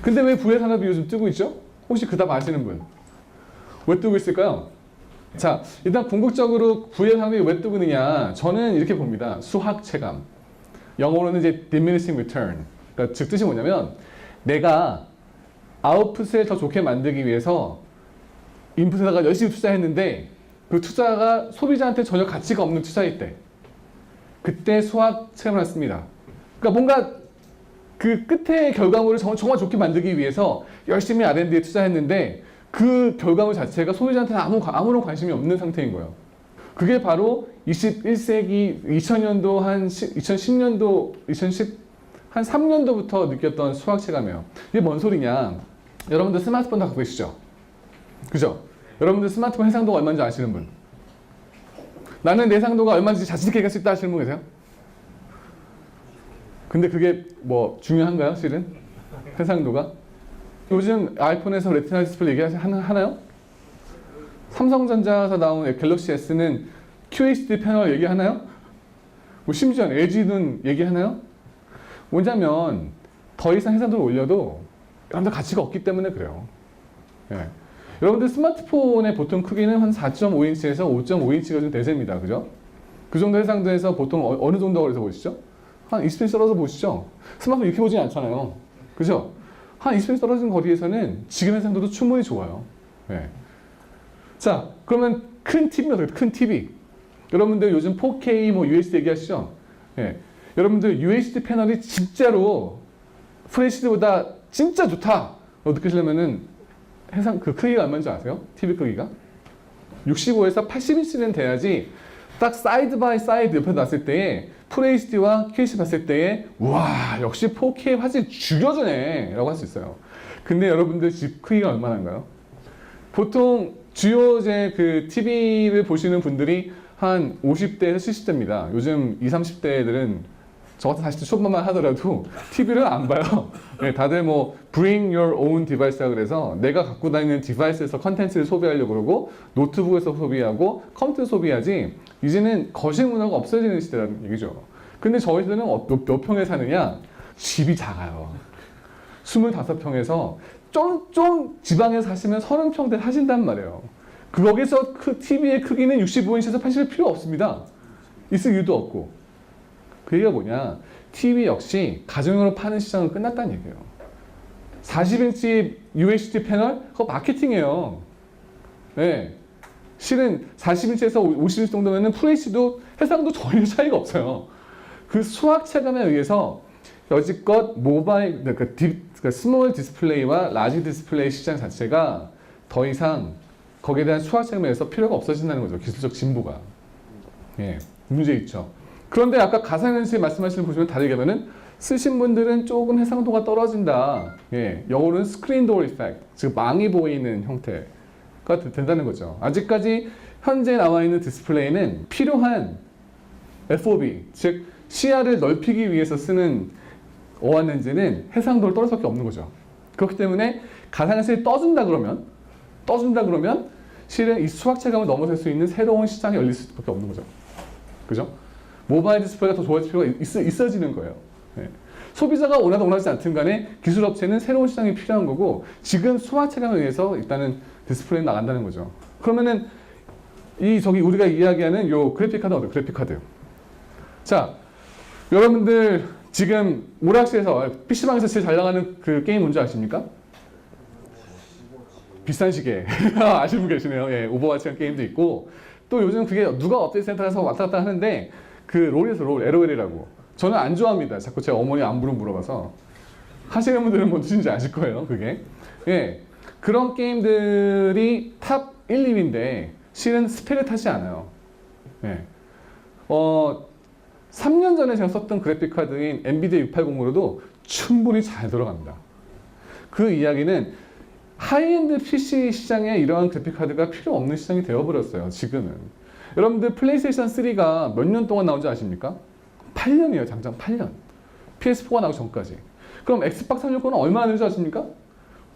근데 왜 부의 산업이 요즘 뜨고 있죠? 혹시 그 답 아시는 분? 왜 뜨고 있을까요? 자, 일단 궁극적으로 부의 산업이 왜 뜨고 있느냐? 저는 이렇게 봅니다. 수학 체감. 영어로는 이제 diminishing return. 그러니까 즉 뜻이 뭐냐면 내가 아웃풋을 더 좋게 만들기 위해서 인풋에다가 열심히 투자했는데 그 투자가 소비자한테 전혀 가치가 없는 투자일 때 그때 수학 체감을 했습니다. 그러니까 뭔가 그 끝의 결과물을 정말 좋게 만들기 위해서 열심히 R&D에 투자했는데 그 결과물 자체가 소비자한테는 아무런 관심이 없는 상태인 거예요. 그게 바로 21세기 2000년도 한 2010년도 2010한 3년도부터 느꼈던 수학 체감이에요. 이게 뭔 소리냐? 여러분들 스마트폰 다 갖고 계시죠? 그죠? 여러분들 스마트폰 해상도가 얼마인지 아시는 분? 나는 내 해상도가 얼마인지 자신 있게 얘기할 수 있다 하시는 분 계세요? 근데 그게 뭐 중요한가요, 실은? 해상도가? 요즘 아이폰에서 레티나 디스플레이 얘기하나요? 삼성전자에서 나온 갤럭시 S는 QHD 패널 얘기하나요? 뭐 심지어 LG는 얘기하나요? 뭐냐면 더 이상 해상도를 올려도 여러분들 가치가 없기 때문에 그래요. 예. 여러분들 스마트폰의 보통 크기는 한 4.5인치에서 5.5인치가 좀 대세입니다. 그죠? 그 정도 해상도에서 보통 어느 정도 거리에서 보시죠? 한 20cm 떨어져 보시죠? 스마트폰 이렇게 보진 않잖아요. 그죠? 한 20cm 떨어진 거리에서는 지금 해상도도 충분히 좋아요. 예. 자, 그러면 큰 TV는 어떻게 큰 TV? 여러분들 요즘 4K 뭐 UHD 얘기하시죠? 예. 여러분들 UHD 패널이 진짜로 FHD보다 진짜 좋다! 느끼시려면은 그 크기가 얼마인지 아세요? TV 크기가? 65에서 80인치는 돼야지 딱 사이드 바이 사이드 옆에 놨을 때에 FHD와 QHD 봤을 때에 와 역시 4K 화질 죽여주네 라고 할 수 있어요. 근데 여러분들 집 크기가 얼마나인가요? 보통 주요 그 TV를 보시는 분들이 한 50대에서 70대입니다. 요즘 20, 30대들은 저 같은 40대 초반만 하더라도 TV를 안 봐요. 네, 다들 뭐 bring your own device라 그래서 내가 갖고 다니는 디바이스에서 컨텐츠를 소비하려고 그러고 노트북에서 소비하고 컴퓨터 소비하지 이제는 거실 문화가 없어지는 시대라는 얘기죠. 근데 저희 세대는 몇 평에 사느냐? 집이 작아요. 25평에서 좀 지방에 사시면 30평대 하신단 말이에요. 거기서 TV의 크기는 65인치에서 80일 필요 없습니다. 있을 이유도 없고. 그 얘기가 뭐냐? TV 역시 가정용으로 파는 시장은 끝났다는 얘기예요. 40인치 UHD 패널? 그거 마케팅이에요. 네. 실은 40인치에서 50인치 정도면은 FHD도 해상도 전혀 차이가 없어요. 그 수학 체감에 의해서 여지껏 모바일, 그러니까 스몰 디스플레이와 라지 디스플레이 시장 자체가 더 이상 거기에 대한 수학 체감에 의해서 필요가 없어진다는 거죠. 기술적 진보가. 예, 문제 있죠. 그런데 아까 가상현실 말씀하시는 거 보시면 다르게 하면은 쓰신 분들은 조금 해상도가 떨어진다. 예, 영어로는 스크린 도어 이펙트, 즉 망이 보이는 형태가 된다는 거죠. 아직까지 현재 나와 있는 디스플레이는 필요한 FOV, 즉 시야를 넓히기 위해서 쓰는 어안 렌즈는 해상도를 떨어질 수밖에 없는 거죠. 그렇기 때문에 가상현실이 떠준다 그러면 실은 이 수학 체감을 넘어설 수 있는 새로운 시장이 열릴 수밖에 없는 거죠. 그죠? 모바일 디스플레이가 더 좋아질 필요가 있어지는 거예요. 네. 소비자가 원하지 않든 간에 기술업체는 새로운 시장이 필요한 거고 지금 수학 체감에 의해서 일단은 디스플레이는 나간다는 거죠. 그러면은 우리가 이야기하는 요 그래픽카드 어때요? 그래픽카드. 자, 여러분들 지금 오락실에서 PC방에서 제일 잘 나가는 그 게임 뭔지 아십니까? 비싼 시계. 아시는 분 계시네요. 예, 오버워치한 게임도 있고 또 요즘 그게 누가 업데이트 센터에서 왔다 갔다 하는데 그 롤에서 LOL이라고. 저는 안 좋아합니다. 자꾸 제 어머니 안부를 물어봐서. 하시는 분들은 뭐 무슨지 아실 거예요, 그게. 예. 그런 게임들이 탑 1, 2위인데 실은 스펙을 타지 않아요. 예. 3년 전에 제가 썼던 그래픽카드인 엔비디아 680으로도 충분히 잘 돌아갑니다. 그 이야기는 하이엔드 PC 시장에 이러한 그래픽카드가 필요 없는 시장이 되어버렸어요, 지금은. 여러분들 플레이스테이션 3가 몇 년 동안 나온지 아십니까? 8년이에요, 장장 8년. PS4가 나오기 전까지. 그럼 엑스박스 360은 얼마나 되는지 아십니까?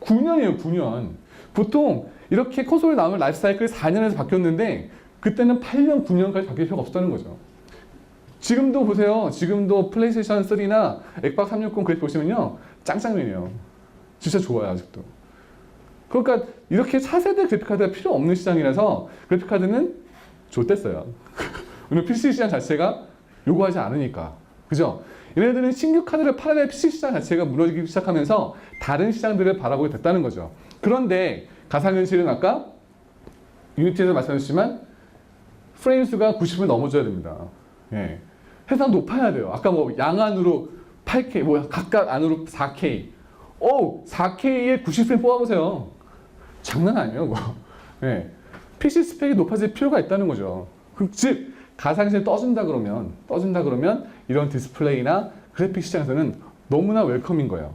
9년이에요, 9년. 보통 이렇게 콘솔이 나오면 라이프 사이클이 4년에서 바뀌었는데 그때는 8년, 9년까지 바뀔 필요가 없었다는 거죠. 지금도 보세요. 지금도 플레이스테이션 3나 엑스박스 360 그래픽 보시면요. 짱짱맨이에요. 진짜 좋아요, 아직도. 그러니까 이렇게 차세대 그래픽카드가 필요 없는 시장이라서 그래픽카드는 좋댔어요. 오늘 PC 시장 자체가 요구하지 않으니까. 그죠? 얘네들은 신규 카드를 팔아야 될 PC 시장 자체가 무너지기 시작하면서 다른 시장들을 바라보게 됐다는 거죠. 그런데 가상현실은 아까 유니티에서 말씀하셨지만 프레임 수가 90을 넘어줘야 됩니다. 예. 해상 높아야 돼요. 아까 뭐 양안으로 8K, 뭐 각각 안으로 4K. 오, 4K에 90프레임 뽑아보세요. 장난 아니에요, 그거. 예. PC 스펙이 높아질 필요가 있다는 거죠. 즉, 가상현실이 떠준다 그러면 이런 디스플레이나 그래픽 시장에서는 너무나 웰컴인 거예요.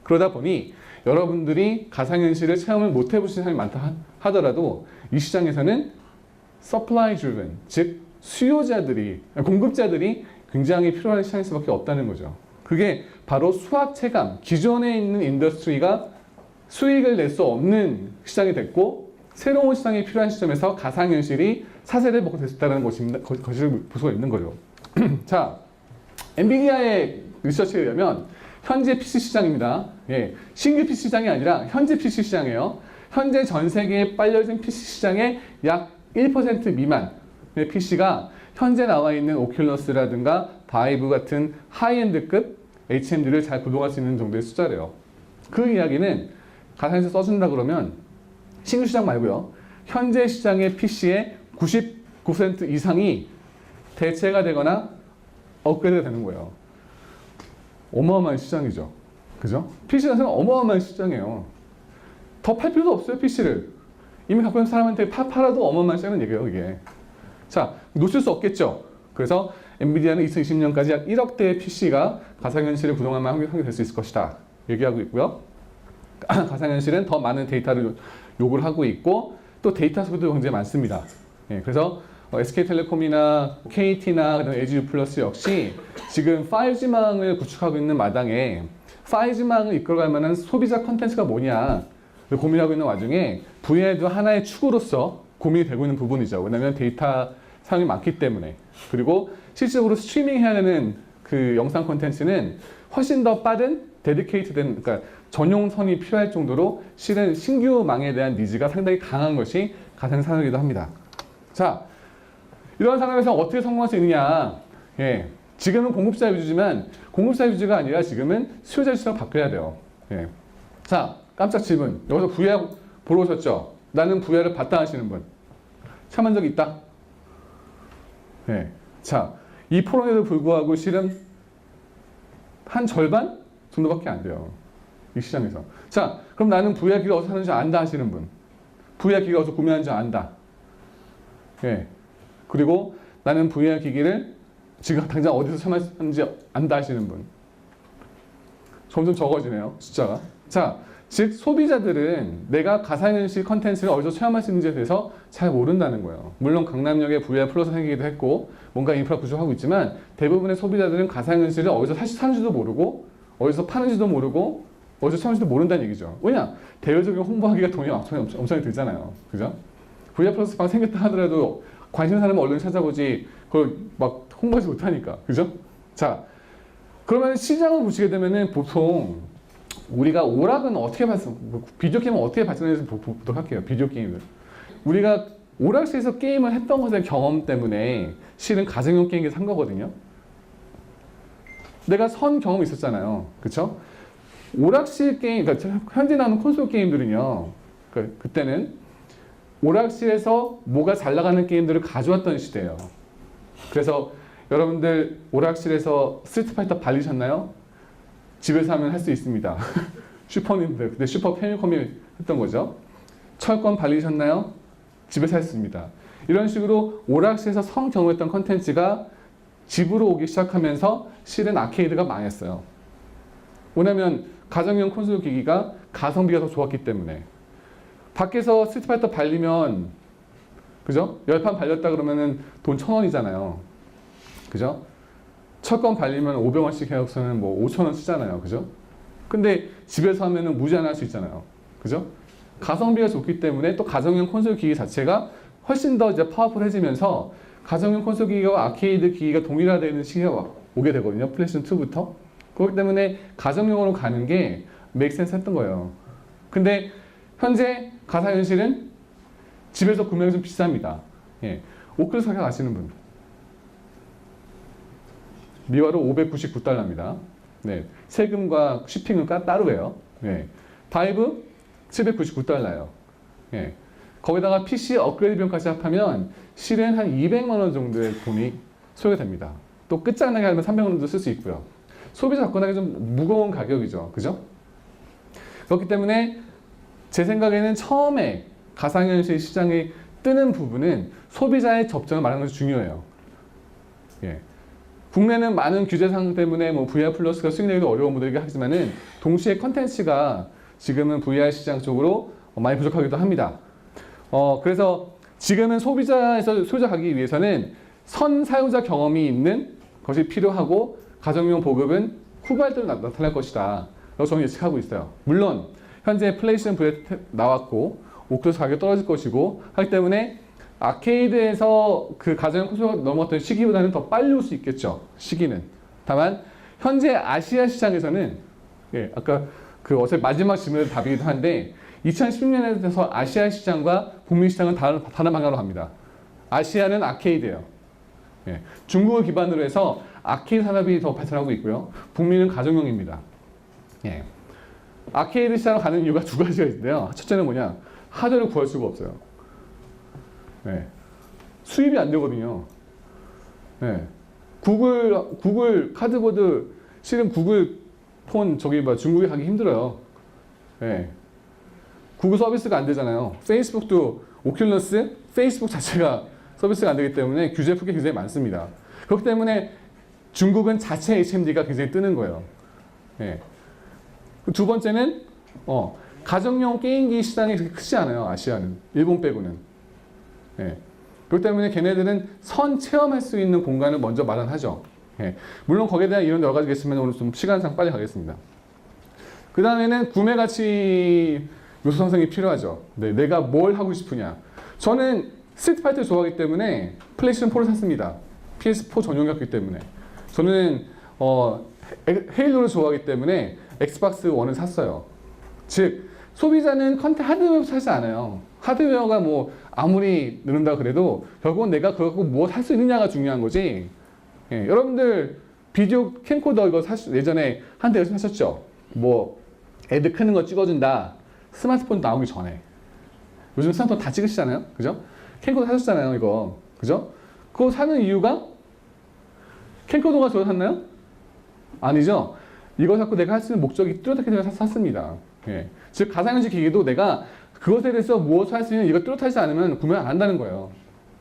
그러다 보니 여러분들이 가상현실을 체험을 못 해보신 사람이 많다 하더라도 이 시장에서는 supply driven, 즉 수요자들이, 공급자들이 굉장히 필요한 시장일 수밖에 없다는 거죠. 그게 바로 수학 체감, 기존에 있는 인더스트리가 수익을 낼 수 없는 시장이 됐고 새로운 시장이 필요한 시점에서 가상현실이 차세대 먹고 됐다는 것을 볼 수가 있는 거죠. 자, 엔비디아의 리서치에 의하면 현재 PC 시장입니다. 예, 신규 PC 시장이 아니라 현재 PC 시장이에요. 현재 전 세계에 빨려진 PC 시장의 약 1% 미만의 PC가 현재 나와 있는 오큘러스라든가 바이브 같은 하이엔드급 HMD를 잘 구동할 수 있는 정도의 숫자래요. 그 이야기는 가상현실 써준다 그러면 신규 시장 말고요. 현재 시장의 PC의 99% 이상이 대체가 되거나 업그레이드가 되는 거예요. 어마어마한 시장이죠. 그죠? PC는 어마어마한 시장이에요. 더 팔 필요도 없어요, PC를. 이미 갖고 있는 사람한테 팔아도 어마어마한 시장은 얘기예요, 이게. 자, 놓칠 수 없겠죠. 그래서 엔비디아는 2020년까지 약 1억 대의 PC가 가상현실을 구동할 만한 환경이 될 수 있을 것이다. 얘기하고 있고요. 가상현실은 더 많은 데이터를 요구를 하고 있고 또 데이터 소비도 굉장히 많습니다. 예, 그래서 SK텔레콤이나 KT나 그다음에 LG유플러스 역시 지금 5G망을 구축하고 있는 마당에 5G망을 이끌어갈 만한 소비자 컨텐츠가 뭐냐 고민하고 있는 와중에 VR도 하나의 축으로서 고민이 되고 있는 부분이죠. 왜냐하면 데이터 사용이 많기 때문에. 그리고 실질적으로 스트리밍해야 되는 그 영상 컨텐츠는 훨씬 더 빠른 데디케이트된, 그러니까 전용선이 필요할 정도로 실은 신규 망에 대한 니즈가 상당히 강한 것이 가상 산업이기도 합니다. 자, 이러한 산업에서 어떻게 성공할 수 있느냐? 예, 지금은 공급자 위주지만 공급자 위주가 아니라 지금은 수요자 위주로 바뀌어야 돼요. 예. 자, 깜짝 질문. 여기서 VR 보러 오셨죠? 나는 VR을 봤다 하시는 분. 참한 적 있다? 예. 자, 이 포럼에도 불구하고 실은 한 절반 정도밖에 안 돼요. 이 시장에서. 자, 그럼 나는 VR 기기를 어디서 사는지 안다 하시는 분. VR 기기가 어디서 구매하는지 안다. 예. 그리고 나는 VR 기기를 지금 당장 어디서 사는지 안다 하시는 분. 점점 적어지네요, 숫자가. 자, 즉 소비자들은 내가 가상현실 컨텐츠를 어디서 체험할 수 있는지에 대해서 잘 모른다는 거예요. 물론 강남역에 VR 플러스 생기기도 했고 뭔가 인프라 구축하고 있지만 대부분의 소비자들은 가상현실을 어디서 사는지도 모르고 어디서 파는지도 모르고 어디서 체험할지도 모른다는 얘기죠. 왜냐? 대외적인 홍보하기가 돈이 엄청 들잖아요. 그죠? VR 플러스 방 생겼다 하더라도 관심 사람은 얼른 찾아보지 그걸 막 홍보하지 못하니까. 그죠? 자, 그러면 시장을 보시게 되면은 보통 우리가 오락은 어떻게 비디오 게임은 어떻게 발전해서 보도록 할게요. 비디오 게임을. 우리가 오락실에서 게임을 했던 것의 경험 때문에 실은 가정용 게임기 산 거거든요. 내가 선 경험이 있었잖아요. 그쵸? 오락실 게임, 그러니까 현재 나오는 콘솔 게임들은요. 그때는 오락실에서 뭐가 잘 나가는 게임들을 가져왔던 시대예요. 그래서 여러분들 오락실에서 스트리트 파이터 발리셨나요? 집에서 하면 할 수 있습니다. 슈퍼닌텐도, 그때 슈퍼 패미컴이 했던 거죠. 철권 발리셨나요? 집에서 했습니다. 이런 식으로 오락실에서 경험했던 컨텐츠가 집으로 오기 시작하면서 실은 아케이드가 망했어요. 왜냐면 가정용 콘솔 기기가 가성비가 더 좋았기 때문에. 밖에서 스트리트 파이터 발리면 그죠? 10판 발렸다 그러면은 돈 1,000원이잖아요. 그죠? 철권 발리면 500원씩 해서는 뭐 5,000원 쓰잖아요. 그죠? 근데 집에서 하면은 무제한 할 수 있잖아요. 그죠? 가성비가 좋기 때문에 또 가정용 콘솔 기기 자체가 훨씬 더 이제 파워풀해지면서 가정용 콘솔 기기와 아케이드 기기가 동일화되는 시기가 오게 되거든요. 플레이스테이션 2부터. 그렇기 때문에 가정용으로 가는 게 make sense 했던 거예요. 근데 현재 가상현실은 집에서 구매하기 좀 비쌉니다. 예. 오클러스 가격 아시는 분? 미화로 599달러입니다. 네. 세금과 쇼핑은 따로예요. 예. 바이브 799달러예요. 예. 거기다가 PC 업그레이드 비용까지 합하면 실은 한 200만 원 정도의 돈이 소요가 됩니다. 또 끝장나게 하면 300만 원도 쓸 수 있고요. 소비자 접근하기 좀 무거운 가격이죠. 그죠? 그렇기 때문에 제 생각에는 처음에 가상현실 시장이 뜨는 부분은 소비자의 접점을 말하는 것이 중요해요. 예. 국내는 많은 규제상 때문에 뭐 VR 플러스가 수익내기도 어려운 모델이긴 하지만은 동시에 컨텐츠가 지금은 VR 시장 쪽으로 많이 부족하기도 합니다. 그래서 지금은 소비자 가기 위해서는 선 사용자 경험이 있는 것이 필요하고 가정용 보급은 후발대로 나타날 것이다. 라고 저는 예측하고 있어요. 물론 현재 플레이스테이션 VR 나왔고 오클러스 가격이 떨어질 것이고 하기 때문에 아케이드에서 그 가정용 콘솔가 넘어갔던 시기보다는 더 빨리 올 수 있겠죠. 시기는. 다만 현재 아시아 시장에서는 예, 아까 그 어차피 마지막 질문의 답이기도 한데 2016년에 돼서 아시아 시장과 북미 시장은 다른 방향으로 갑니다. 아시아는 아케이드예요. 예, 중국을 기반으로 해서 아케이드 산업이 더 발전하고 있고요. 북미는 가정용입니다. 예. 아케이드 시장으로 가는 이유가 두 가지가 있는데요. 첫째는 뭐냐? 하드를 구할 수가 없어요. 예. 수입이 안 되거든요. 예. 구글 카드보드 실은 구글 폰 중국에 가기 힘들어요. 예. 구글 서비스가 안 되잖아요. 페이스북도 오큘러스, 페이스북 자체가 서비스가 안 되기 때문에 규제 폭이 굉장히 많습니다. 그렇기 때문에 중국은 자체 HMD가 굉장히 뜨는 거예요. 예. 두 번째는 가정용 게임기 시장이 그렇게 크지 않아요. 아시아는. 일본 빼고는. 예. 그렇기 때문에 걔네들은 선 체험할 수 있는 공간을 먼저 마련하죠. 예. 물론 거기에 대한 이런 여러 가지가 있으면 오늘 좀 시간상 빨리 가겠습니다. 그 다음에는 구매 가치 요소 형성이 필요하죠. 네, 내가 뭘 하고 싶으냐. 저는 스트리트 파이터를 좋아하기 때문에 플레이스테이션 4를 샀습니다. PS4 전용이었기 때문에. 저는 헤일로를 좋아하기 때문에 엑스박스 1을 샀어요. 즉 소비자는 하드웨어 사지 않아요. 하드웨어가 뭐 아무리 늘는다 그래도 결국은 내가 그거 갖고 뭐 할 수 있느냐가 중요한 거지. 예, 여러분들 비디오 캠코더 이거 예전에 한때 열심히 하셨죠? 뭐 애들 크는 거 찍어준다. 스마트폰 나오기 전에. 요즘 스마트폰 다 찍으시잖아요. 그죠? 캠코더 사셨잖아요. 이거. 그죠? 그거 사는 이유가 캠코더가 좋아서 샀나요? 아니죠. 이거 갖고 내가 할 수 있는 목적이 뚜렷하기 때문에 샀습니다. 예. 즉 가상현실 기기도 내가 그것에 대해서 무엇을 할 수 있는 이거 뚜렷하지 않으면 구매 안 한다는 거예요.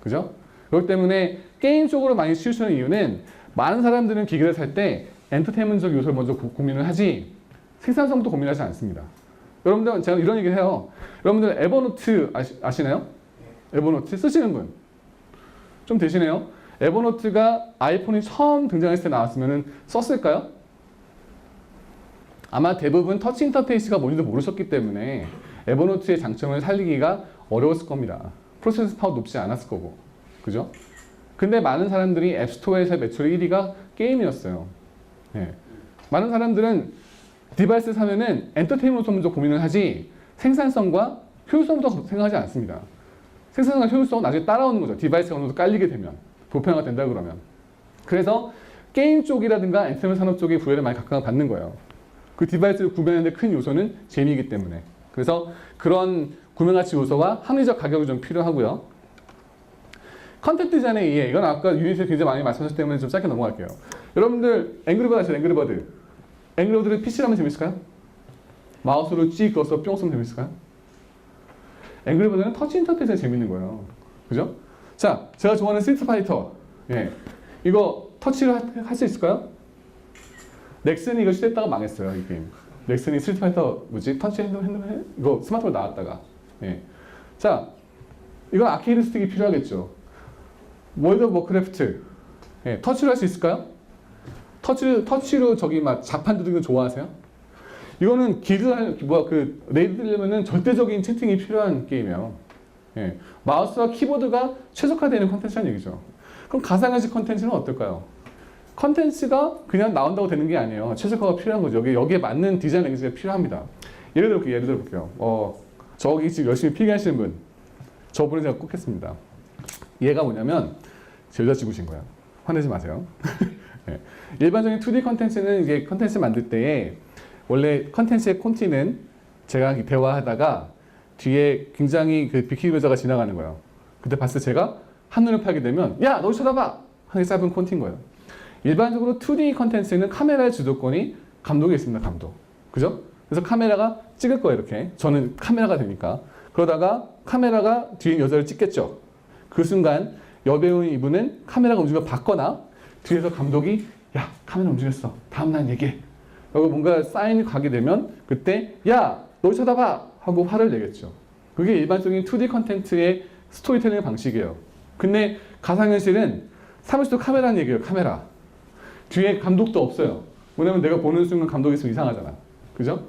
그죠? 그렇기 때문에 게임 쪽으로 많이 치우치는 이유는 많은 사람들은 기기를 살 때 엔터테인먼트적 요소를 먼저 고민을 하지 생산성도 고민하지 않습니다. 여러분들 제가 이런 얘기를 해요. 여러분들 에버노트 아시나요? 에버노트 쓰시는 분? 좀 되시네요. 에버노트가 아이폰이 처음 등장했을 때 나왔으면 썼을까요? 아마 대부분 터치 인터페이스가 뭔지도 모르셨기 때문에 에버노트의 장점을 살리기가 어려웠을 겁니다. 프로세서 파워 높지 않았을 거고. 그죠? 근데 많은 사람들이 앱스토어에서 매출 1위가 게임이었어요. 예. 많은 사람들은 디바이스 사면은 엔터테인먼트 먼저 고민을 하지 생산성과 효율성부터 생각하지 않습니다. 생산성과 효율성은 나중에 따라오는 거죠. 디바이스가 어느 정도 깔리게 되면. 보편화가 된다 그러면. 그래서 게임 쪽이라든가 엔터테인먼트 산업 쪽이 부여를 많이 각광받는 거예요. 그 디바이스를 구매하는 데 큰 요소는 재미이기 때문에. 그래서 그런 구매가치 요소와 합리적 가격이 좀 필요하고요. 컨텐츠 디자인에 의해, 이건 아까 유닛에서 굉장히 많이 말씀하셨기 때문에 좀 짧게 넘어갈게요. 여러분들 앵그리버드 아시죠? 앵그리버드. 앵그리버드를 PC로 하면 재밌을까요? 마우스로 찍 그어서 뿅 쓰면 재밌을까요? 앵그리버드는 터치 인터페이스가 재밌는 거예요. 그죠? 자, 제가 좋아하는 스트리트 파이터. 예. 이거 터치로 할 수 있을까요? 넥슨이 이거 시도했다가 망했어요, 이 게임. 넥슨이 스트리트 파이터 터치 핸드폰 이거 스마트폰 나왔다가. 예. 자, 이건 아케이드 스틱이 필요하겠죠. 월드 오브 워크래프트. 예. 터치로 할 수 있을까요? 터치로 저기 막 자판 두드리는 거 좋아하세요? 이거는 레이드 하려면은 절대적인 채팅이 필요한 게임이에요. 예. 마우스와 키보드가 최적화되는 컨텐츠라는 얘기죠. 그럼 가상현실 컨텐츠는 어떨까요? 컨텐츠가 그냥 나온다고 되는 게 아니에요. 최적화가 필요한 거죠. 여기에 맞는 디자인 랭귀지가 필요합니다. 예를 들어볼게요. 저기 지금 열심히 필기하시는 분, 저분을 제가 꼭 했습니다. 얘가 뭐냐면 제 여자친구신 거예요. 화내지 마세요. 네. 일반적인 2D 컨텐츠는 이게 컨텐츠 만들 때에 원래 컨텐츠의 콘티는 제가 대화하다가 뒤에 굉장히 그 비키니 여자가 지나가는 거예요. 그때 봤을 때 제가 한눈을 팔게 되면 야, 너 쳐다봐! 하는 게 짧은 콘티인 거예요. 일반적으로 2D 컨텐츠는 카메라의 주도권이 감독에 있습니다. 감독. 그죠? 그래서 카메라가 찍을 거예요. 이렇게. 저는 카메라가 되니까. 그러다가 카메라가 뒤에 여자를 찍겠죠. 그 순간 여배우인 이분은 카메라가 움직여 받거나 뒤에서 감독이 야, 카메라 움직였어. 다음 날 얘기해. 그리고 뭔가 사인이 가게 되면 그때 야, 너 쳐다봐! 하고 화를 내겠죠. 그게 일반적인 2D 컨텐츠의 스토리텔링 방식이에요. 근데 가상현실은 사무실도 카메라는 얘기예요. 카메라. 뒤에 감독도 없어요. 왜냐면 내가 보는 순간 감독이 있으면 이상하잖아. 그죠?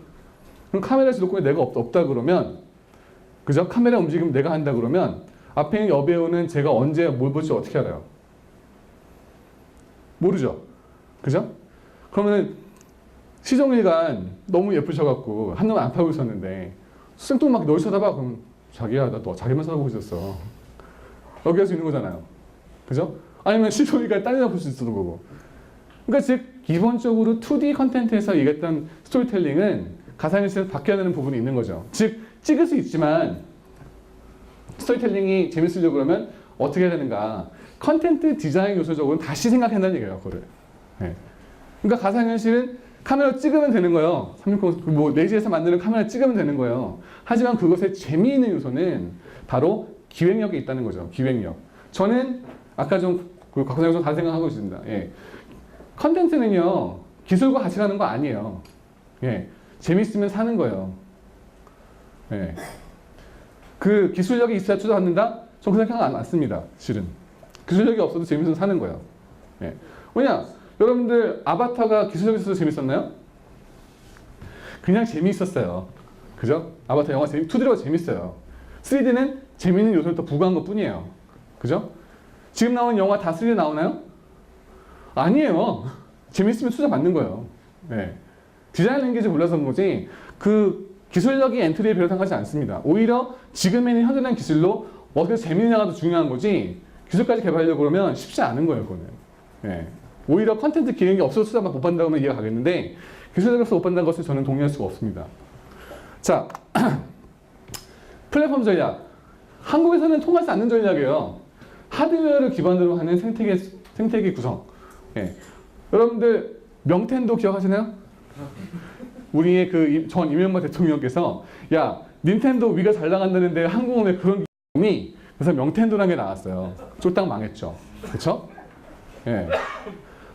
그럼 카메라 주도권에 내가 없다 그러면, 그죠? 카메라 움직이면 내가 한다 그러면 앞에 있는 여배우는 제가 언제 뭘 볼지 어떻게 알아요? 모르죠. 그죠? 그러면 시종일관 너무 예쁘셔갖고 한눈 안 파고 있었는데 생뚱맞게 널 쳐다봐. 그럼 자기야, 나 너 자기만 쳐다보고 있었어. 여기 할 수 있는 거잖아요. 그죠? 아니면 시종일관 딴 데다 볼 수 있어도 보고. 그러니까 즉 기본적으로 2D 컨텐츠에서 얘기했던 스토리텔링은 가상현실에서 바뀌어야 되는 부분이 있는 거죠. 즉 찍을 수 있지만 스토리텔링이 재밌으려고 그러면 어떻게 해야 되는가. 컨텐츠 디자인 요소적으로 다시 생각한다는 얘기예요. 그거를. 네. 그러니까 가상현실은 카메라 찍으면 되는 거예요. 360, 뭐 레지에서 만드는 카메라 찍으면 되는 거예요. 하지만 그것의 재미있는 요소는 바로 기획력에 있다는 거죠. 기획력. 저는 아까 좀 곽사장에서 다른 생각하고 있습니다. 예. 컨텐츠는요, 기술과 같이 가는 거 아니에요. 예. 재밌으면 사는 거예요. 예. 그 기술력이 있어야 투자받는다? 전 그 생각 안 씁니다. 실은. 기술력이 없어도 재밌으면 사는 거예요. 예. 왜냐? 여러분들 아바타가 기술력이 있어서 재밌었나요? 그냥 재미있었어요. 그죠? 아바타 영화 2D가 재밌어요. 3D는 재밌는 요소를 더 부과한 것 뿐이에요. 그죠? 지금 나오는 영화 다 3D 나오나요? 아니에요. 재밌으면 투자 받는 거예요. 네. 디자인 랭귀지 몰라서 그런 거지 그 기술력이 엔트리에 별로 상하지 않습니다. 오히려 지금 있는 현존한 기술로 어떻게 재밌느냐가 더 중요한 거지 기술까지 개발하려고 그러면 쉽지 않은 거예요. 그거는. 네. 오히려 컨텐츠 기능이 없어서 투자만 못 받는다고 하면 이해가 가겠는데 기술력이 없어서 못 받는다는 것을 저는 동의할 수가 없습니다. 자, 플랫폼 전략. 한국에서는 통하지 않는 전략이에요. 하드웨어를 기반으로 하는 생태계 구성. 예. 여러분들 명텐도 기억하시나요? 우리의 그 전 이명박 대통령께서 야 닌텐도 위가 잘 나간다는데 한국은 왜 그런 기업이 그래서 명텐도라는 게 나왔어요. 쫄딱 망했죠. 그렇죠? 예.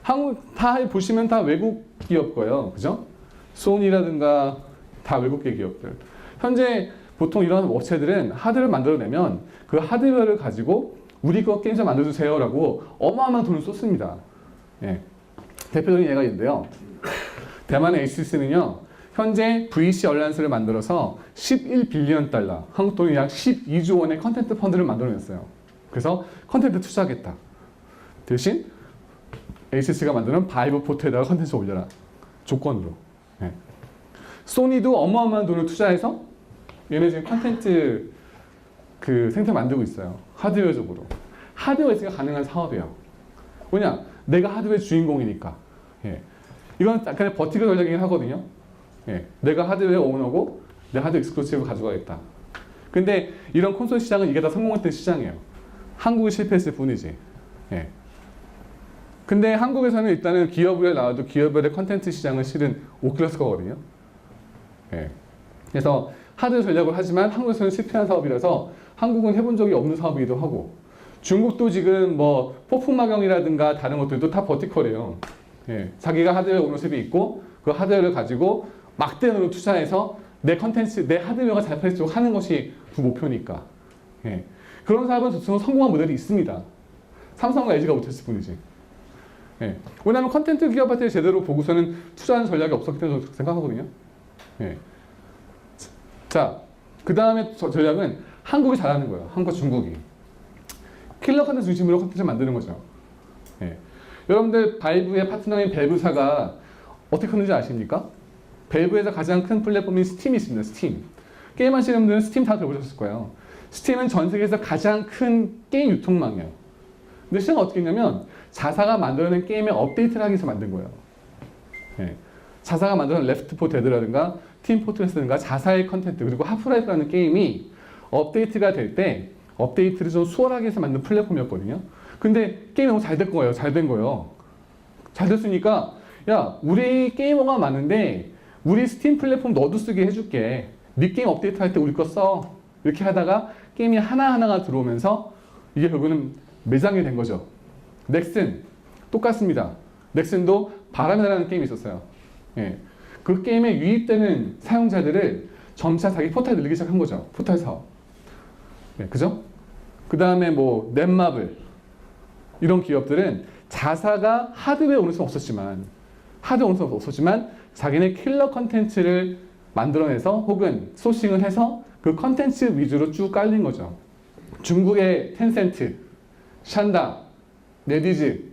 한국 다 보시면 다 외국 기업 거예요. 그죠? 소니라든가 다 외국계 기업들. 현재 보통 이런 업체들은 하드웨어를 만들어내면 그 하드웨어를 가지고 우리 거 게임 좀 만들어주세요라고 어마어마한 돈을 쏟습니다. 예. 대표적인 예가 있는데요. 대만의 ASUS는요. 현재 VC 얼라이언스를 만들어서 11빌리언 달러, 한국 돈이 약 12조 원의 컨텐츠 펀드를 만들어냈어요. 그래서 컨텐츠 투자하겠다. 대신 ASUS가 만드는 바이브 포트에다가 컨텐츠 올려라. 조건으로. 예. 소니도 어마어마한 돈을 투자해서 얘네 지금 컨텐츠 그 생태 만들고 있어요. 하드웨어적으로. 하드웨어 있으니까 가능한 사업이에요. 뭐냐? 내가 하드웨어 주인공이니까. 예. 이건 약간의 버티컬 전략이긴 하거든요. 예. 내가 하드웨어 오너고 내 하드웨어 익스클루시브를 가져가겠다. 근데 이런 콘솔 시장은 이게 다 성공했던 시장이에요. 한국이 실패했을 뿐이지. 예. 근데 한국에서는 일단은 기업에 나와도 기업의 컨텐츠 시장은 실은 오큘러스 거거든요. 예. 그래서 하드웨어 전략을 하지만 한국에서는 실패한 사업이라서 한국은 해본 적이 없는 사업이기도 하고 중국도 지금 뭐 폭풍마경이라든가 다른 것들도 다 버티컬이에요. 예. 자기가 하드웨어 오너십이 있고 그 하드웨어를 가지고 막대으로 투자해서 내 컨텐츠, 내 하드웨어가 잘 팔수록 하는 것이 주 목표니까. 예. 그런 사업은 저처럼 성공한 모델이 있습니다. 삼성과 LG가 못했을 뿐이지. 예. 왜냐하면 컨텐츠 기업한테 제대로 보고서는 투자하는 전략이 없었기 때문에 생각하거든요. 예. 자, 그 다음에 전략은 한국이 잘하는 거예요. 한국과 중국이. 킬러 컨텐츠 중심으로 컨텐츠를 만드는 거죠. 예. 여러분들 바이브의 파트너인 밸브사가 어떻게 크는지 아십니까? 밸브에서 가장 큰 플랫폼인 스팀이 있습니다. 스팀. 게임 하시는 분들은 스팀 다 들어보셨을 거예요. 스팀은 전 세계에서 가장 큰 게임 유통망이에요. 근데 시장은 어떻게 했냐면 자사가 만들어낸 게임에 업데이트를 하기 위해서 만든 거예요. 예. 자사가 만들어낸 레프트 4 데드라든가 팀 포트레스라든가 자사의 컨텐트 그리고 하프라이프라는 게임이 업데이트가 될 때 업데이트를 좀 수월하게 해서 만든 플랫폼이었거든요. 근데 게임이 너무 잘 된 거예요. 잘 된 거예요. 잘 됐으니까 야 우리 게이머가 많은데 우리 스팀 플랫폼 너도 쓰게 해줄게. 네 게임 업데이트 할 때 우리 거 써. 이렇게 하다가 게임이 하나하나가 들어오면서 이게 결국은 매장이 된 거죠. 넥슨 똑같습니다. 넥슨도 바람이라는 게임이 있었어요. 예. 그 게임에 유입되는 사용자들을 점차 자기 포탈에 늘리기 시작한 거죠. 포탈 사업. 예, 그죠? 그 다음에 뭐 넷마블 이런 기업들은 자사가 하드웨어 오너는 없었지만 자기네 킬러 컨텐츠를 만들어내서 혹은 소싱을 해서 그 컨텐츠 위주로 쭉 깔린 거죠. 중국의 텐센트, 샨다, 네디즈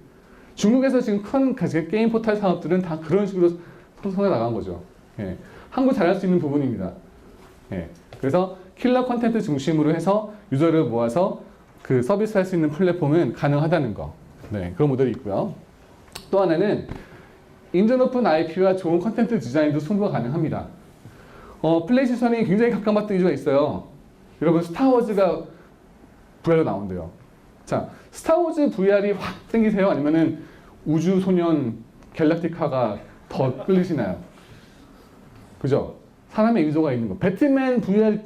중국에서 지금 큰 게임 포탈 산업들은 다 그런 식으로 성장해 나간 거죠. 예. 한국 잘할 수 있는 부분입니다. 예. 그래서 킬러 컨텐츠 중심으로 해서 유저를 모아서 그 서비스 할 수 있는 플랫폼은 가능하다는 거. 네, 그런 모델이 있고요. 또 하나는 인전 높은 IP와 좋은 컨텐츠 디자인도 승부가 가능합니다. 플레이스테이션이 굉장히 각광받던 이유가 있어요. 여러분 스타워즈가 VR로 나온대요. 자, 스타워즈 VR이 확 땡기세요? 아니면은 우주소년 갤럭티카가 더 끌리시나요? 그죠? 사람의 의도가 있는 거. 배트맨 VR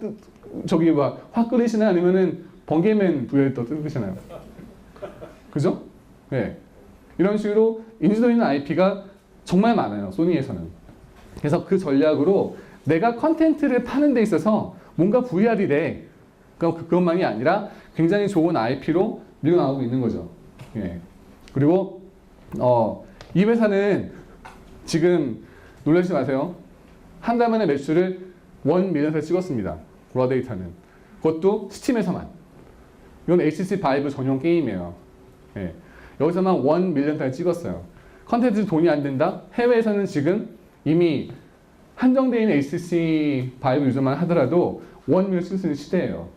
저기 확 끌리시나요? 아니면은 번개맨 VR 더 끌리시나요? 그죠? 네. 이런 식으로 인지도 있는 IP가 정말 많아요. 소니에서는. 그래서 그 전략으로 내가 컨텐츠를 파는 데 있어서 뭔가 VR이래. 그러니까 그것만이 아니라 굉장히 좋은 IP로 밀고 나가고 있는 거죠. 예. 그리고 이 회사는 지금 놀라지 마세요. 한 달 만에 매출을 1 밀리언을 찍었습니다. 러데이터는. 그것도 스팀에서만. 이건 HTC 바이브 전용 게임이에요. 예. 여기서만 1 밀리언 달러 찍었어요. 컨텐츠 돈이 안 된다? 해외에서는 지금 이미 한정되어 있는 HTC 바이브 유저만 하더라도 1 밀리언 찍을 수 있는 시대예요.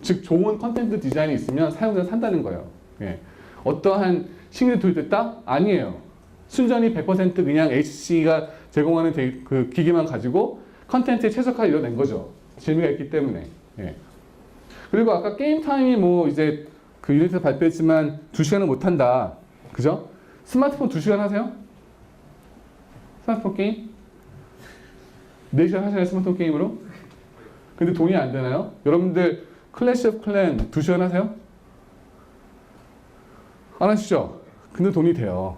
즉 좋은 컨텐츠 디자인이 있으면 사용자가 산다는 거예요. 예. 어떠한 신규 도입됐다? 아니에요. 순전히 100% 그냥 HTC가 제공하는 그 기기만 가지고 컨텐츠에 최적화를 이뤄낸 거죠. 재미가 있기 때문에. 예. 그리고 아까 게임 타임이 뭐 이제 그 유니트 발표했지만 2시간은 못한다. 그죠? 스마트폰 2시간 하세요? 스마트폰 게임? 4시간 하시나요? 스마트폰 게임으로? 근데 돈이 안 되나요? 여러분들 클래시 오브 클랜 2시간 하세요? 안 하시죠? 근데 돈이 돼요.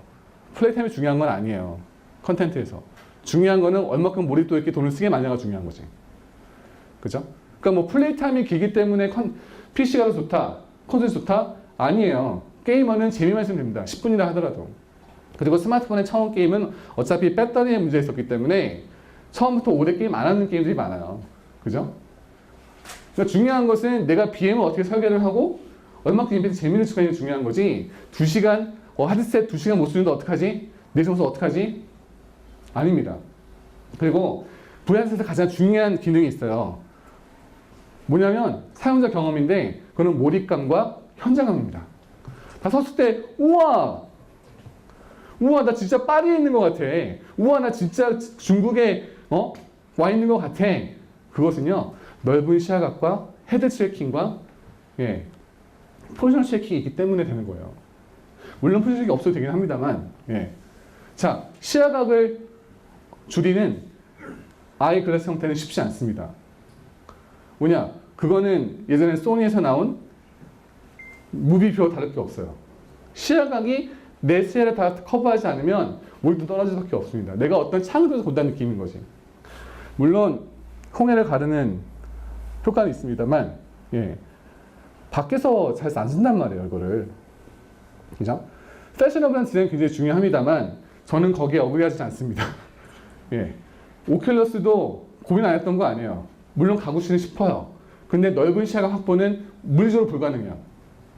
플레이 타임이 중요한 건 아니에요. 컨텐츠에서. 중요한 거는 얼마큼 몰입도 있게 돈을 쓰게 마냐가 중요한 거지. 그죠? 그러니까 뭐 플레이 타임이 길기 때문에 PC가 더 좋다, 콘솔이 좋다? 아니에요. 게이머는 재미만 있으면 됩니다. 10분이라 하더라도. 그리고 스마트폰의 처음 게임은 어차피 배터리의 문제가 있었기 때문에 처음부터 오래 게임 안 하는 게임들이 많아요. 그죠? 그러니까 중요한 것은 내가 BM을 어떻게 설계를 하고 얼마큼 임팩트 재미를 추가하는 게 중요한 거지. 2시간, 하드셋 2시간 못 쓰는데 어떡하지? 내 점수 어떡하지? 아닙니다. 그리고 VR에서 가장 중요한 기능이 있어요. 뭐냐면 사용자 경험인데 그거는 몰입감과 현장감입니다. 다 섰을 때 우와 나 진짜 파리에 있는 것 같아. 우와 나 진짜 중국에 와 있는 것 같아. 그것은요 넓은 시야각과 헤드 트래킹과 포지션 트래킹이 있기 때문에 되는 거예요. 물론 포지션 트래킹이 없어도 되긴 합니다만 자 시야각을 줄이는 아이글라스 형태는 쉽지 않습니다. 뭐냐? 그거는 예전에 소니에서 나온 무비표와 다를 게 없어요. 시야각이 내 시야를 다 커버하지 않으면 몰입도 떨어질 수밖에 없습니다. 내가 어떤 창조에서 본다는 느낌인 거지. 물론 홍해를 가르는 효과는 있습니다만 밖에서 잘 안 쓴단 말이에요. 이거를. 그죠? 패셔너블한 디자인 굉장히 중요합니다만 저는 거기에 어그리하지 않습니다. 오큘러스도 고민 안 했던 거 아니에요. 물론 가고 싶어요. 근데 넓은 시야각 확보는 물리적으로 불가능해요.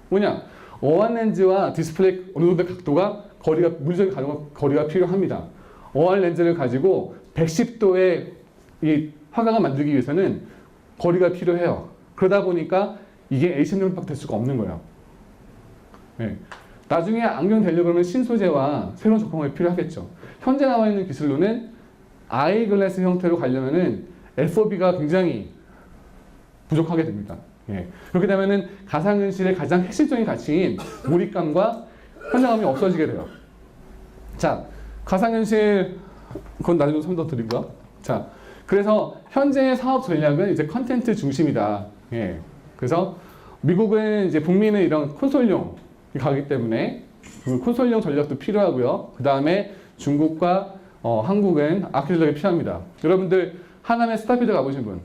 뭐냐? 어안 렌즈와 디스플레이 어느 정도 각도가 물리적인 거리가 필요합니다. 어안 렌즈를 가지고 110도의 이 화강을 만들기 위해서는 거리가 필요해요. 그러다 보니까 이게 A심 정도밖에 될 수가 없는 거예요. 네. 나중에 안경 되려고 그러면 신소재와 새로운 적응이 필요하겠죠. 현재 나와 있는 기술로는 아이글래스 형태로 가려면은 FOB가 굉장히 부족하게 됩니다. 예. 그렇게 되면은 가상현실의 가장 핵심적인 가치인 몰입감과 현장감이 없어지게 돼요. 자, 가상현실, 그건 나중에 좀 더 드리고요. 자, 그래서 현재의 사업 전략은 이제 컨텐츠 중심이다. 예. 그래서 미국은 이제 북미는 이런 콘솔용 가기 때문에 그 콘솔용 전략도 필요하고요. 그 다음에 중국과 한국은 아키 전략이 필요합니다. 여러분들 하남에 스타필드 가보신 분?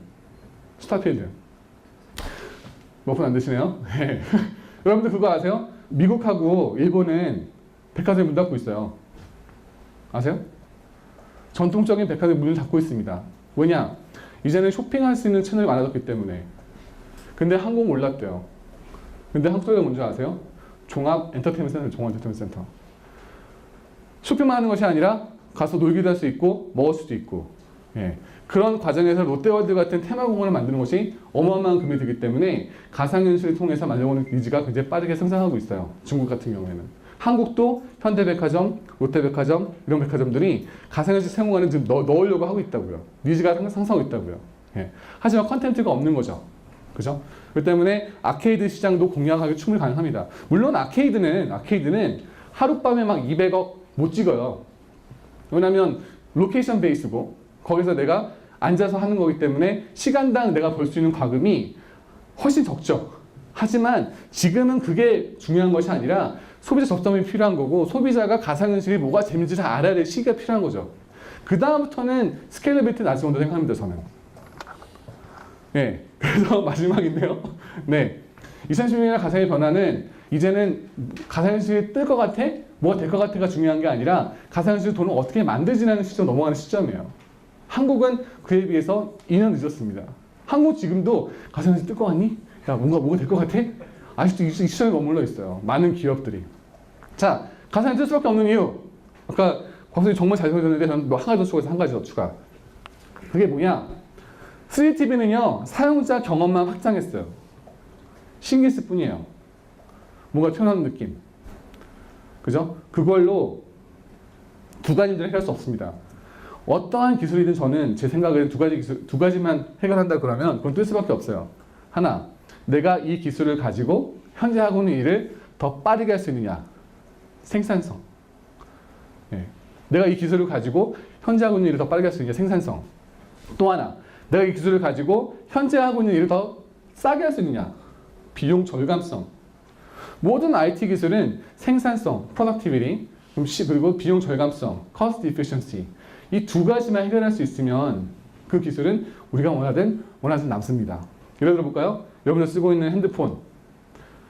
스타필드. 몇 분 안 되시네요? 네. 여러분들 그거 아세요? 미국하고 일본은 백화점이 문 닫고 있어요. 아세요? 전통적인 백화점이 문을 닫고 있습니다. 왜냐? 이제는 쇼핑할 수 있는 채널이 많아졌기 때문에. 근데 한국 몰랐대요. 근데 한국에 뭔지 아세요? 종합 엔터테인먼트 센터, 종합 엔터테인먼트 센터. 쇼핑만 하는 것이 아니라 가서 놀기도 할 수 있고 먹을 수도 있고, 예. 그런 과정에서 롯데월드 같은 테마공원을 만드는 것이 어마어마한 금이 되기 때문에 가상현실을 통해서 만들어오는 니즈가 굉장히 빠르게 성장하고 있어요. 중국 같은 경우에는. 한국도 현대백화점, 롯데백화점 이런 백화점들이 가상현실 사용하는 좀 넣으려고 하고 있다고요. 니즈가 상승하고 있다고요. 예. 하지만 컨텐츠가 없는 거죠. 그죠? 그렇기 때문에 아케이드 시장도 공략하기 충분히 가능합니다. 물론 아케이드는 하룻밤에 막 200억 못 찍어요. 왜냐면 로케이션 베이스고 거기서 내가 앉아서 하는 거기 때문에 시간당 내가 벌 수 있는 과금이 훨씬 적죠. 하지만 지금은 그게 중요한 것이 아니라 소비자 접점이 필요한 거고 소비자가 가상현실이 뭐가 재밌는지 잘 알아야 될 시기가 필요한 거죠. 그 다음부터는 스케일러빌리티 낮은 건도 생각합니다. 저는. 네, 그래서 마지막인데요. 네, 2016년의 가상의 변화는 이제는 가상현실이 뜰 것 같아? 뭐가 될 것 같아가 중요한 게 아니라 가상현실 돈을 어떻게 만들지라는 시점 넘어가는 시점이에요. 한국은 그에 비해서 2년 늦었습니다. 한국 지금도 가상현실 뜰 것 같니? 야, 뭐가 될 것 같아? 아직도 이 시점에 머물러 있어요. 많은 기업들이. 자, 가상현실 뜰 수밖에 없는 이유. 아까 광수님 정말 잘 설명했는데 저는 한 가지 더 추가해서 한 가지 더 추가. 그게 뭐냐? 3DTV는요, 사용자 경험만 확장했어요. 신기했을 뿐이에요. 뭔가 튀어나오는 느낌. 그죠? 그걸로 두 가지 문제를 해결할 수 없습니다. 어떠한 기술이든 저는 제 생각은 두 가지만 해결한다 그러면 그건 뜰 수밖에 없어요. 하나, 내가 이 기술을 가지고 현재 하고 있는 일을 더 빠르게 할 수 있느냐. 생산성. 네. 내가 이 기술을 가지고 현재 하고 있는 일을 더 빠르게 할 수 있느냐. 생산성. 또 하나, 내가 이 기술을 가지고 현재 하고 있는 일을 더 싸게 할 수 있느냐. 비용 절감성. 모든 IT 기술은 생산성, productivity, 그리고 비용 절감성, cost efficiency. 이 두 가지만 해결할 수 있으면 그 기술은 우리가 원하든 남습니다. 예를 들어 볼까요? 여러분들 쓰고 있는 핸드폰.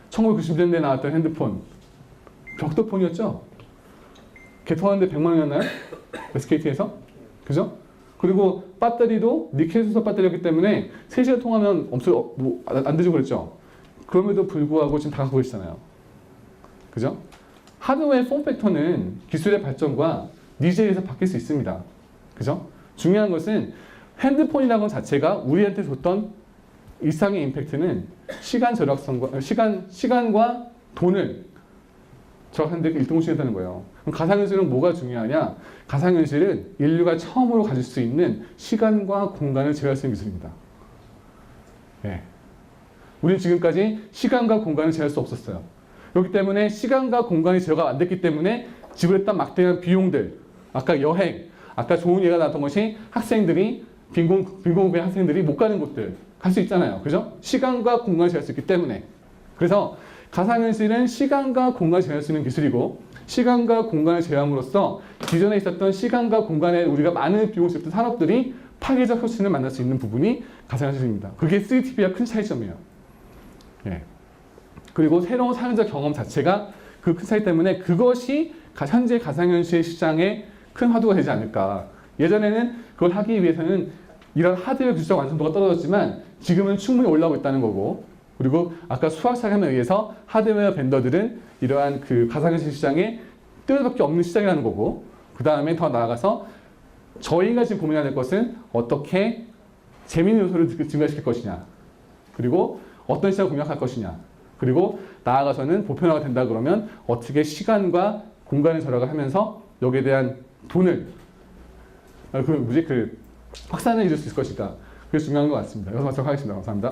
1990년대에 나왔던 핸드폰. 벽돌폰이었죠? 개통하는데 100만 원이었나요? SKT에서? 그죠? 그리고 배터리도 니켈 수소 배터리였기 때문에 3시간 통하면 안 되죠 그랬죠? 그럼에도 불구하고 지금 다 갖고 계시잖아요. 그죠? 하드웨어의 폼팩터는 기술의 발전과 니즈에 의해서 바뀔 수 있습니다. 그죠? 중요한 것은 핸드폰이라는 것 자체가 우리한테 줬던 일상의 임팩트는 시간 절약성과, 시간과 돈을 절약하는 데 1등을 했다는 거예요. 그럼 가상현실은 뭐가 중요하냐? 가상현실은 인류가 처음으로 가질 수 있는 시간과 공간을 제어할 수 있는 기술입니다. 네. 우리는 지금까지 시간과 공간을 제어할 수 없었어요. 그렇기 때문에 시간과 공간이 제어가 안 됐기 때문에 지불했던 막대한 비용들, 아까 여행, 아까 좋은 예가 나왔던 것이 학생들이 빈곤국의 학생들이 못 가는 곳들 갈 수 있잖아요. 그죠? 시간과 공간을 제어할 수 있기 때문에. 그래서 가상현실은 시간과 공간을 제어할 수 있는 기술이고 시간과 공간을 제어함으로써 기존에 있었던 시간과 공간에 우리가 많은 비용을 썼던 산업들이 파괴적 혁신을 만날 수 있는 부분이 가상현실입니다. 그게 3TV와 큰 차이점이에요. 예. 그리고 새로운 사용자 경험 자체가 그 큰 차이 때문에 그것이 현재 가상현실 시장의 큰 화두가 되지 않을까. 예전에는 그걸 하기 위해서는 이런 하드웨어 기술적 완성도가 떨어졌지만 지금은 충분히 올라오고 있다는 거고 그리고 아까 수학 차감에 의해서 하드웨어 벤더들은 이러한 그 가상현실 시장에 수밖에 없는 시장이라는 거고, 그 다음에 더 나아가서 저희가 지금 고민해야 될 것은 어떻게 재미있는 요소를 증가시킬 것이냐, 그리고 어떤 시장을 공략할 것이냐, 그리고 나아가서는 보편화가 된다 그러면 어떻게 시간과 공간을 절약을 하면서 여기에 대한 돈을 확산해 줄 수 있을 것인가. 그게 중요한 것 같습니다. 여기서 마치도록 하겠습니다. 감사합니다.